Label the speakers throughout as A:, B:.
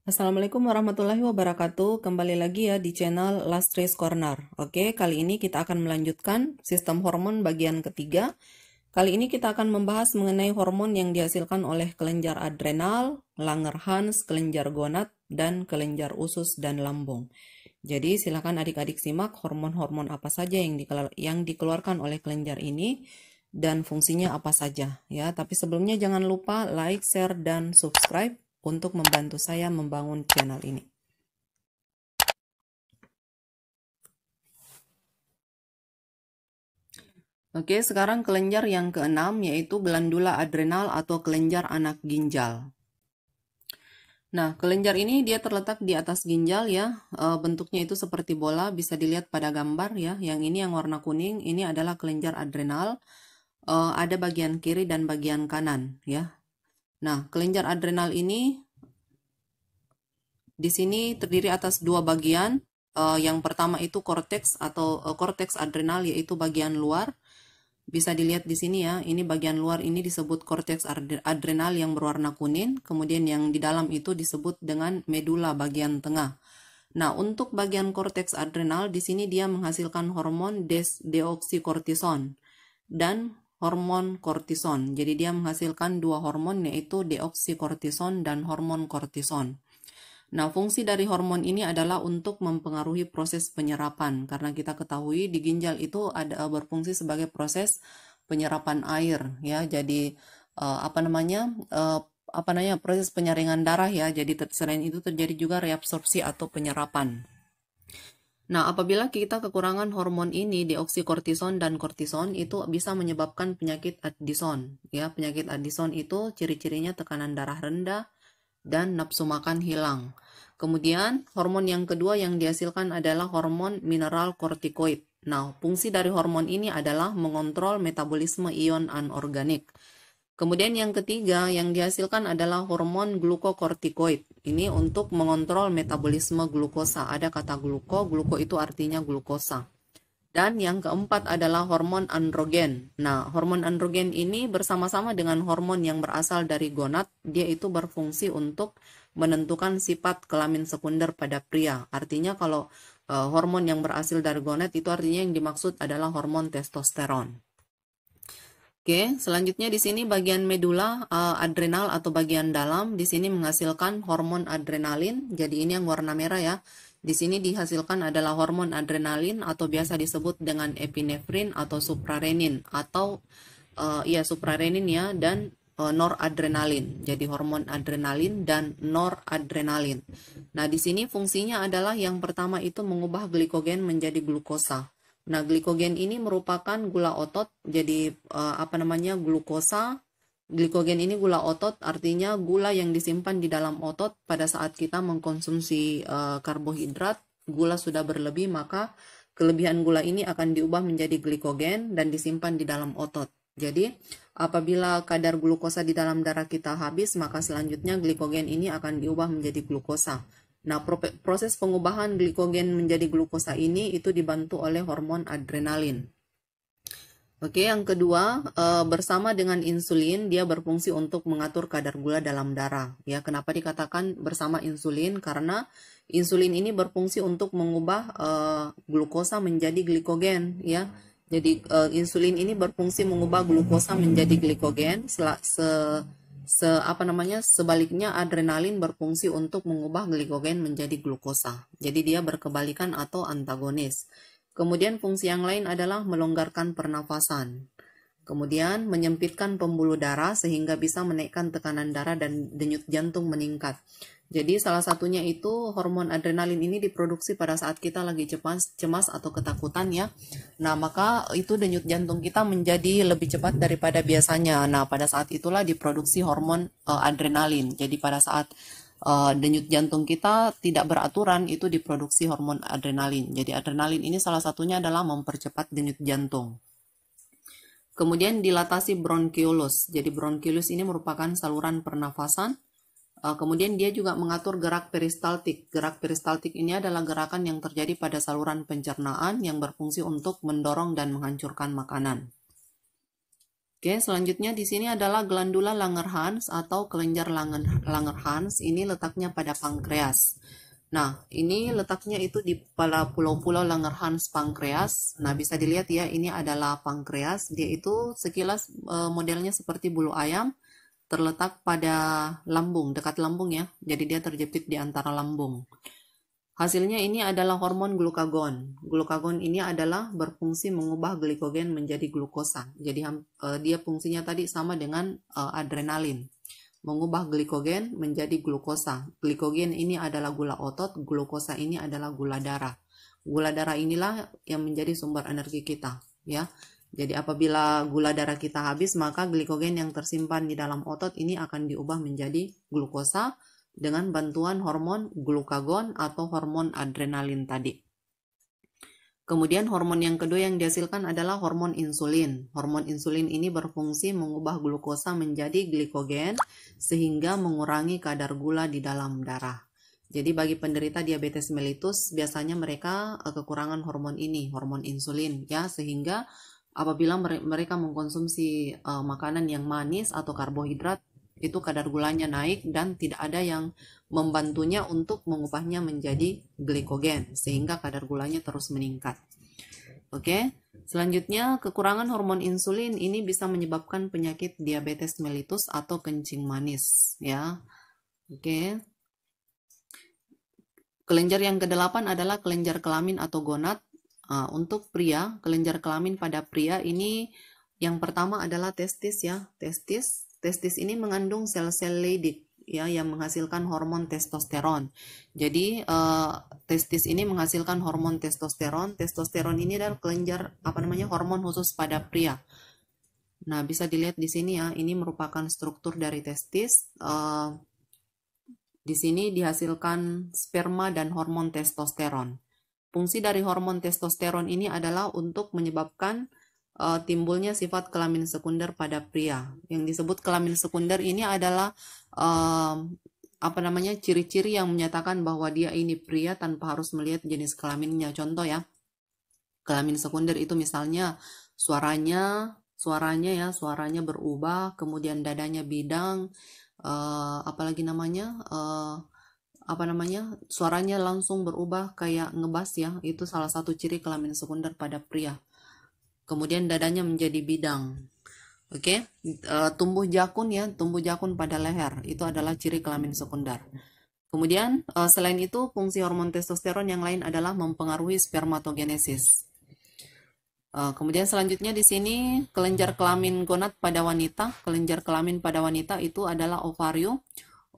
A: Assalamualaikum warahmatullahi wabarakatuh. Kembali lagi ya di channel Lastris Corner. Oke, kali ini kita akan melanjutkan sistem hormon bagian ketiga. Kali ini kita akan membahas mengenai hormon yang dihasilkan oleh kelenjar adrenal, Langerhans, kelenjar gonad, dan kelenjar usus dan lambung. Jadi silakan adik-adik simak hormon-hormon apa saja yang dikeluarkan oleh kelenjar ini dan fungsinya apa saja ya. Tapi sebelumnya jangan lupa like, share, dan subscribe untuk membantu saya membangun channel ini. Oke, sekarang kelenjar yang keenam yaitu glandula adrenal atau kelenjar anak ginjal. Nah, kelenjar ini dia terletak di atas ginjal ya, bentuknya itu seperti bola, bisa dilihat pada gambar ya. Yang ini yang warna kuning, ini adalah kelenjar adrenal, ada bagian kiri dan bagian kanan ya. Nah, kelenjar adrenal ini di sini terdiri atas dua bagian. Yang pertama itu korteks atau korteks adrenal, yaitu bagian luar. Bisa dilihat di sini ya, ini bagian luar ini disebut korteks adrenal yang berwarna kuning. Kemudian yang di dalam itu disebut dengan medula bagian tengah. Nah, untuk bagian korteks adrenal di sini dia menghasilkan hormon deoksikortison dan hormon kortison. Jadi dia menghasilkan dua hormon yaitu deoksikortison dan hormon kortison. Nah, fungsi dari hormon ini adalah untuk mempengaruhi proses penyerapan, karena kita ketahui di ginjal itu ada berfungsi sebagai proses penyerapan air ya. Jadi proses penyaringan darah ya. Jadi selain itu terjadi juga reabsorpsi atau penyerapan. Nah, apabila kita kekurangan hormon ini, deoksikortison dan kortison, itu bisa menyebabkan penyakit Addison ya. Penyakit Addison itu ciri-cirinya tekanan darah rendah dan nafsu makan hilang. Kemudian hormon yang kedua yang dihasilkan adalah hormon mineral kortikoid. Nah, fungsi dari hormon ini adalah mengontrol metabolisme ion anorganik. Kemudian yang ketiga yang dihasilkan adalah hormon glukokortikoid. Ini untuk mengontrol metabolisme glukosa. Ada kata gluko itu artinya glukosa. Dan yang keempat adalah hormon androgen. Nah, hormon androgen ini bersama-sama dengan hormon yang berasal dari gonad, dia itu berfungsi untuk menentukan sifat kelamin sekunder pada pria. Artinya kalau hormon yang berasal dari gonad itu artinya yang dimaksud adalah hormon testosteron. Oke, selanjutnya di sini bagian medula adrenal atau bagian dalam di sini menghasilkan hormon adrenalin. Jadi ini yang warna merah ya. Di sini dihasilkan adalah hormon adrenalin atau biasa disebut dengan epinefrin atau suprarenin atau suprarenin ya, dan noradrenalin. Jadi hormon adrenalin dan noradrenalin. Nah, di sini fungsinya adalah yang pertama itu mengubah glikogen menjadi glukosa. Nah, glikogen ini merupakan gula otot. Jadi glukosa. Glikogen ini gula otot, artinya gula yang disimpan di dalam otot pada saat kita mengkonsumsi karbohidrat. Gula sudah berlebih, maka kelebihan gula ini akan diubah menjadi glikogen dan disimpan di dalam otot. Jadi, apabila kadar glukosa di dalam darah kita habis, maka selanjutnya glikogen ini akan diubah menjadi glukosa. Nah, proses pengubahan glikogen menjadi glukosa ini itu dibantu oleh hormon adrenalin. Oke, yang kedua, bersama dengan insulin, dia berfungsi untuk mengatur kadar gula dalam darah. Ya, kenapa dikatakan bersama insulin? Karena insulin ini berfungsi untuk mengubah glukosa menjadi glikogen. Ya, jadi insulin ini berfungsi mengubah glukosa menjadi glikogen. Sebaliknya adrenalin berfungsi untuk mengubah glikogen menjadi glukosa. Jadi dia berkebalikan atau antagonis. Kemudian fungsi yang lain adalah melonggarkan pernafasan. Kemudian menyempitkan pembuluh darah sehingga bisa menaikkan tekanan darah dan denyut jantung meningkat. Jadi salah satunya itu hormon adrenalin ini diproduksi pada saat kita lagi cemas atau ketakutan ya. Nah, maka itu denyut jantung kita menjadi lebih cepat daripada biasanya. Nah, pada saat itulah diproduksi hormon adrenalin. Jadi pada saat denyut jantung kita tidak beraturan, itu diproduksi hormon adrenalin. Jadi adrenalin ini salah satunya adalah mempercepat denyut jantung. Kemudian dilatasi bronkiolus. Jadi bronkiolus ini merupakan saluran pernafasan. Kemudian dia juga mengatur gerak peristaltik. Gerak peristaltik ini adalah gerakan yang terjadi pada saluran pencernaan yang berfungsi untuk mendorong dan menghancurkan makanan. Oke, selanjutnya di sini adalah glandula Langerhans atau kelenjar Langerhans. Ini letaknya pada pankreas. Nah, ini letaknya itu di pada pulau-pulau Langerhans pankreas. Nah, bisa dilihat ya, ini adalah pankreas. Dia itu sekilas modelnya seperti bulu ayam, terletak pada lambung, dekat lambung ya. Jadi dia terjepit di antara lambung. Hasilnya ini adalah hormon glukagon. Glukagon ini adalah berfungsi mengubah glikogen menjadi glukosa. Jadi dia fungsinya tadi sama dengan adrenalin. Mengubah glikogen menjadi glukosa. Glikogen ini adalah gula otot, glukosa ini adalah gula darah. Gula darah inilah yang menjadi sumber energi kita, ya. Jadi apabila gula darah kita habis, maka glikogen yang tersimpan di dalam otot ini akan diubah menjadi glukosa dengan bantuan hormon glukagon atau hormon adrenalin tadi. Kemudian hormon yang kedua yang dihasilkan adalah hormon insulin. Hormon insulin ini berfungsi mengubah glukosa menjadi glikogen sehingga mengurangi kadar gula di dalam darah. Jadi bagi penderita diabetes mellitus biasanya mereka kekurangan hormon ini, hormon insulin ya, sehingga apabila mereka mengkonsumsi makanan yang manis atau karbohidrat, itu kadar gulanya naik dan tidak ada yang membantunya untuk mengubahnya menjadi glikogen sehingga kadar gulanya terus meningkat. Oke, selanjutnya kekurangan hormon insulin ini bisa menyebabkan penyakit diabetes mellitus atau kencing manis ya. Oke. Kelenjar yang ke-8 adalah kelenjar kelamin atau gonad. Untuk pria, kelenjar kelamin pada pria ini yang pertama adalah testis ya, testis. Testis ini mengandung sel-sel Leydig ya yang menghasilkan hormon testosteron. Jadi testis ini menghasilkan hormon testosteron. Testosteron ini adalah kelenjar hormon khusus pada pria. Nah, bisa dilihat di sini ya, ini merupakan struktur dari testis. Di sini dihasilkan sperma dan hormon testosteron. Fungsi dari hormon testosteron ini adalah untuk menyebabkan timbulnya sifat kelamin sekunder pada pria. Yang disebut kelamin sekunder ini adalah ciri-ciri yang menyatakan bahwa dia ini pria tanpa harus melihat jenis kelaminnya. Contoh ya, kelamin sekunder itu misalnya suaranya berubah, kemudian dadanya bidang, suaranya langsung berubah kayak ngebas ya. Itu salah satu ciri kelamin sekunder pada pria. Kemudian dadanya menjadi bidang. Oke, tumbuh jakun pada leher. Itu adalah ciri kelamin sekunder. Kemudian selain itu fungsi hormon testosteron yang lain adalah mempengaruhi spermatogenesis. Kemudian selanjutnya di sini kelenjar kelamin gonad pada wanita. Kelenjar kelamin pada wanita itu adalah ovarium.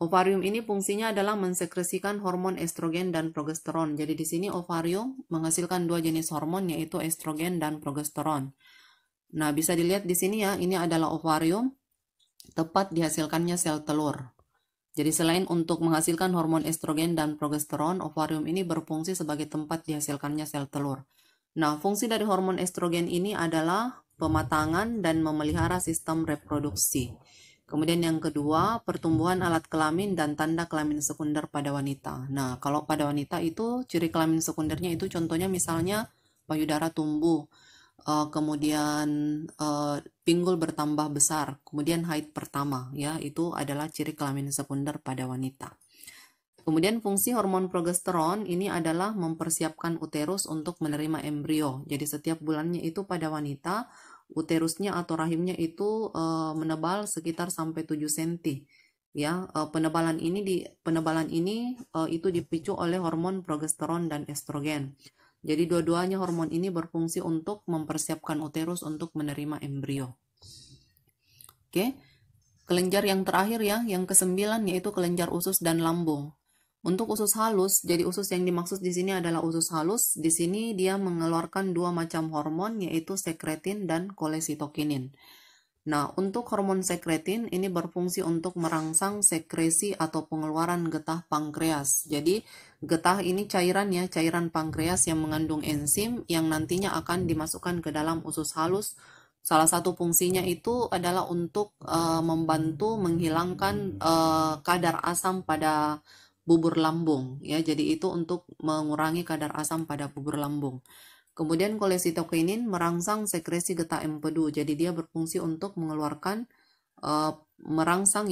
A: Ovarium ini fungsinya adalah mensekresikan hormon estrogen dan progesteron. Jadi di sini ovarium menghasilkan dua jenis hormon yaitu estrogen dan progesteron. Nah, bisa dilihat di sini ya, ini adalah ovarium, tepat dihasilkannya sel telur. Jadi selain untuk menghasilkan hormon estrogen dan progesteron, ovarium ini berfungsi sebagai tempat dihasilkannya sel telur. Nah, fungsi dari hormon estrogen ini adalah pematangan dan memelihara sistem reproduksi. Kemudian yang kedua, pertumbuhan alat kelamin dan tanda kelamin sekunder pada wanita. Nah, kalau pada wanita itu ciri kelamin sekundernya itu contohnya misalnya payudara tumbuh, kemudian pinggul bertambah besar, kemudian haid pertama ya, itu adalah ciri kelamin sekunder pada wanita. Kemudian fungsi hormon progesteron ini adalah mempersiapkan uterus untuk menerima embrio. Jadi setiap bulannya itu pada wanita uterusnya atau rahimnya itu menebal sekitar sampai 7 cm. Ya, penebalan ini itu dipicu oleh hormon progesteron dan estrogen. Jadi dua-duanya hormon ini berfungsi untuk mempersiapkan uterus untuk menerima embrio. Oke. Kelenjar yang terakhir ya, yang ke-9 yaitu kelenjar usus dan lambung. Untuk usus halus, jadi usus yang dimaksud di sini adalah usus halus. Di sini dia mengeluarkan dua macam hormon yaitu sekretin dan kolesitokinin. Nah, untuk hormon sekretin ini berfungsi untuk merangsang sekresi atau pengeluaran getah pankreas. Jadi, getah ini cairan ya, cairan pankreas yang mengandung enzim yang nantinya akan dimasukkan ke dalam usus halus. Salah satu fungsinya itu adalah untuk membantu menghilangkan kadar asam pada bubur lambung ya. Jadi itu untuk mengurangi kadar asam pada bubur lambung. Kemudian kolesitokinin merangsang sekresi getah empedu. Jadi dia berfungsi untuk mengeluarkan merangsang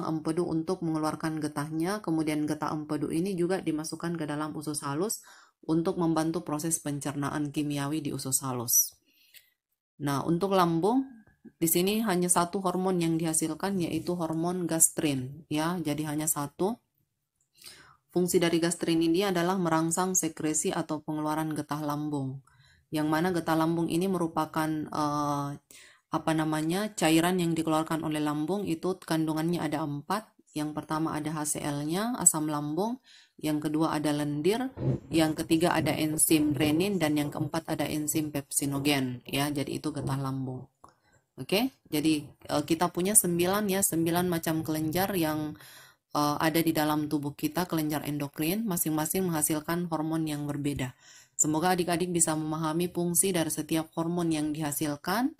A: empedu untuk mengeluarkan getahnya. Kemudian getah empedu ini juga dimasukkan ke dalam usus halus untuk membantu proses pencernaan kimiawi di usus halus. Nah, untuk lambung di sini hanya satu hormon yang dihasilkan, yaitu hormon gastrin, ya. Jadi hanya satu. Fungsi dari gastrin ini adalah merangsang sekresi atau pengeluaran getah lambung. Yang mana getah lambung ini merupakan cairan yang dikeluarkan oleh lambung. Itu kandungannya ada 4. Yang pertama ada HCl-nya, asam lambung. Yang kedua ada lendir. Yang ketiga ada enzim renin. Dan yang keempat ada enzim pepsinogen. Ya, jadi itu getah lambung. Oke, jadi kita punya 9 macam kelenjar yang ada di dalam tubuh kita, kelenjar endokrin, masing-masing menghasilkan hormon yang berbeda. Semoga adik-adik bisa memahami fungsi dari setiap hormon yang dihasilkan.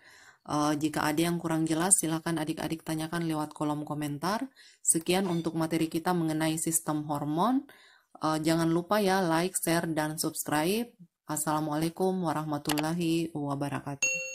A: Jika ada yang kurang jelas, silakan adik-adik tanyakan lewat kolom komentar. Sekian untuk materi kita mengenai sistem hormon. Jangan lupa ya, like, share, dan subscribe. Assalamualaikum warahmatullahi wabarakatuh.